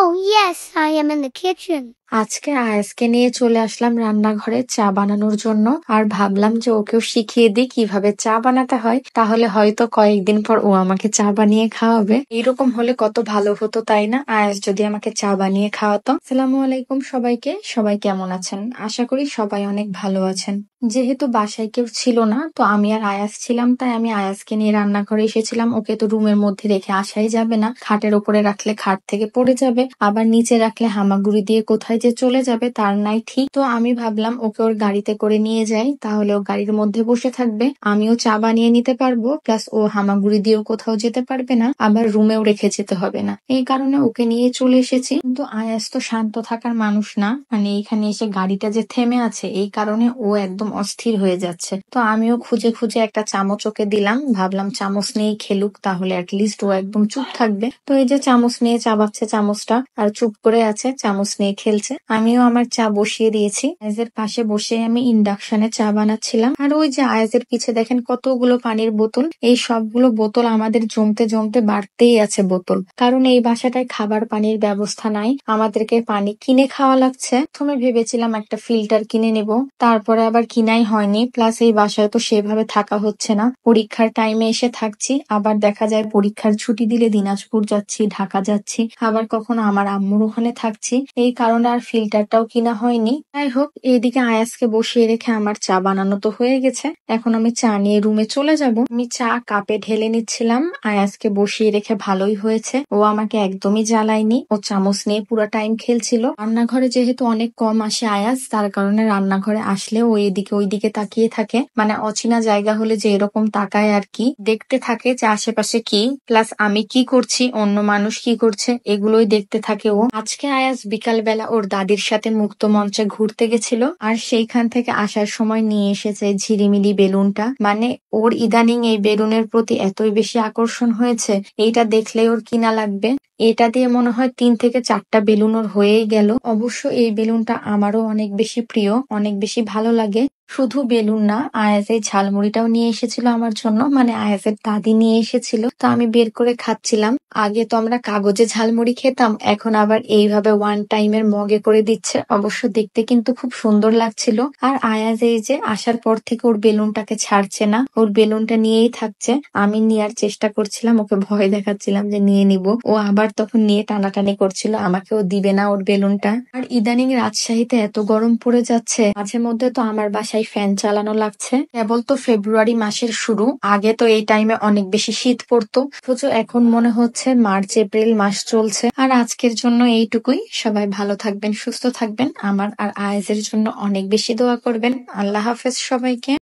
Oh, yes, I am in the kitchen. আজকে আয়াজকে নিয়ে চলে আসলাম রান্নাঘরে চা বানানোর জন্য। আর ভাবলাম যে ওকেও শিখিয়ে দিই কিভাবে চা বানাতে হয়, তাহলে হয়তো কয়েকদিন পর ও আমাকে চা বানিয়ে খাওয়াবে। এরকম হলে কত ভালো হতো, তাই না? আয়াজ যদি আমাকে চা বানিয়ে খাওয়াতো। আসসালামু আলাইকুম সবাইকে। সবাই কেমন আছেন? আশা করি সবাই অনেক ভালো আছেন। যেহেতু বাসায় কেউ ছিল না, তো আমি আর আয়াজ ছিলাম, তাই আমি আয়াজকে নিয়ে রান্নাঘরে এসেছিলাম। ওকে তো রুমের মধ্যে রেখে আসাই যাবে না, খাটের উপরে রাখলে খাট থেকে পড়ে যাবে, আবার নিচে রাখলে হামাগুড়ি দিয়ে কোথায় যে চলে যাবে তার নাই ঠিক। তো আমি ভাবলাম ওকে ওর গাড়িতে করে নিয়ে যাই, তাহলে ও গাড়ির মধ্যে বসে থাকবে, আমিও চা বানিয়ে নিতে পারবো, প্লাস ও হামাগুড়ি দিয়েও কোথাও যেতে পারবে না, আবার রুমেও রেখে যেতে হবে না। এই কারণে ওকে নিয়ে চলে এসেছি। কিন্তু আয়াস তো শান্ত থাকার মানুষ না, মানে এখানে এসে গাড়িটা যে থেমে আছে এই কারণে ও একদম অস্থির হয়ে যাচ্ছে। তো আমিও খুঁজে খুঁজে একটা চামচ ওকে দিলাম, ভাবলাম চামচ নিয়েই খেলুক, তাহলে অ্যাটলিস্ট ও একদম চুপ থাকবে। তো এই যে চামচ নিয়ে চাবাচ্ছে চামচটা, আর চুপ করে আছে, চামচ নিয়ে খেলছে। আমিও আমার চা বসিয়ে দিয়েছি। আয়াজের পাশে বসে আমি ইন্ডাকশনে চা বানাচ্ছিলাম। আর ওই যে আয়াজের পিছে দেখেন কতগুলো পানির বোতল, এই সবগুলো বোতল আমাদের জমতে জমতে বাড়তেই আছে বোতল, কারণ এই বাসাটায় খাবার পানির ব্যবস্থা নাই, আমাদেরকে পানি কিনে খাওয়া লাগছে। প্রথমে ভেবেছিলাম একটা ফিল্টার কিনে নেব, তারপরে আবার কিনাই হয়নি, প্লাস এই বাসায় তো সেভাবে থাকা হচ্ছে না, পরীক্ষার টাইমে এসে থাকছি, আবার দেখা যায় পরীক্ষার ছুটি দিলে দিনাজপুর যাচ্ছি, ঢাকা যাচ্ছি, আবার কখনো আমার আম্মুর ওখানে থাকছি, এই কারণে আর ফিল্টারটাও কিনা হয়নি। যাই হোক, এইদিকে আয়াজকে বসিয়ে রেখে আমার চা বানানো তো হয়ে গেছে, এখন আমি চা নিয়ে রুমে চলে যাব। আমি চা কাপে ঢেলে নিচ্ছিলাম, আয়াজকে বসিয়ে রেখে ভালোই হয়েছে, ও আমাকে একদমই জ্বালায়নি, ও চামচ নিয়ে পুরো টাইম খেলছিল। রান্নাঘরে যেহেতু অনেক কম আসে আয়াজ, তার কারণে রান্নাঘরে আসলে ও এদিকে ওইদিকে তাকিয়ে থাকে, মানে অচেনা জায়গা হলে যে এরকম তাকায় আর কি, দেখতে থাকে যে আশেপাশে কি, প্লাস আমি কি করছি, অন্য মানুষ কি করছে, এগুলোই দেখতে থাকে ও। আজকে আয়াজ বিকাল বেলা ওর দাদির সাথে মুক্ত মঞ্চে ঘুরতে গেছিল, আর সেইখান থেকে আসার সময় নিয়ে এসেছে ঝিরিমিলি বেলুনটা। মানে ওর ইদানিং এই বেলুনের প্রতি এতই বেশি আকর্ষণ হয়েছে, এইটা দেখলেই ওর কিনা লাগবে। এটা দিয়ে মনে হয় 3 থেকে 4টা বেলুন ওর হয়েই গেল। অবশ্য এই বেলুনটা আমারও অনেক বেশি প্রিয়, অনেক বেশি ভালো লাগে। শুধু বেলুন না, আয়াজ এই ঝালমুড়িটাও নিয়ে এসেছিল আমার জন্য, মানে আয়াজের দাদি নিয়ে এসেছিল, তো আমি বের করে খাচ্ছিলাম। আগে তো আমরা কাগজে ঝালমুড়ি খেতাম, এখন আবার এইভাবে ওয়ান টাইমের মগে করে দিচ্ছে, অবশ্য দেখতে কিন্তু খুব সুন্দর লাগছিল। আর আয়াজ এই যে আসার পর থেকে ওর বেলুনটাকে ছাড়ছে না, ওর বেলুনটা নিয়েই থাকছে। আমি নেয়ার চেষ্টা করছিলাম, ওকে ভয় দেখাচ্ছিলাম যে নিয়ে নিব, ও আবার তখন নিয়ে টানাটানি করছিল, আমাকেও দিবে না ওর বেলুনটা। আর ইদানিং রাজশাহীতে এত গরম পড়ে যাচ্ছে, মাঝে মধ্যে তো আমার বাসায় ফ্যান চালানো লাগছে। কেবল তো ফেব্রুয়ারি মাসের শুরু, আগে তো এই টাইমে অনেক বেশি শীত পড়তো, অথচ এখন মনে হচ্ছে মার্চ এপ্রিল মাস চলছে। আর আজকের জন্য এইটুকুই। সবাই ভালো থাকবেন, সুস্থ থাকবেন, আমার আর আয়েজের জন্য অনেক বেশি দোয়া করবেন। আল্লাহ হাফেজ সবাইকে।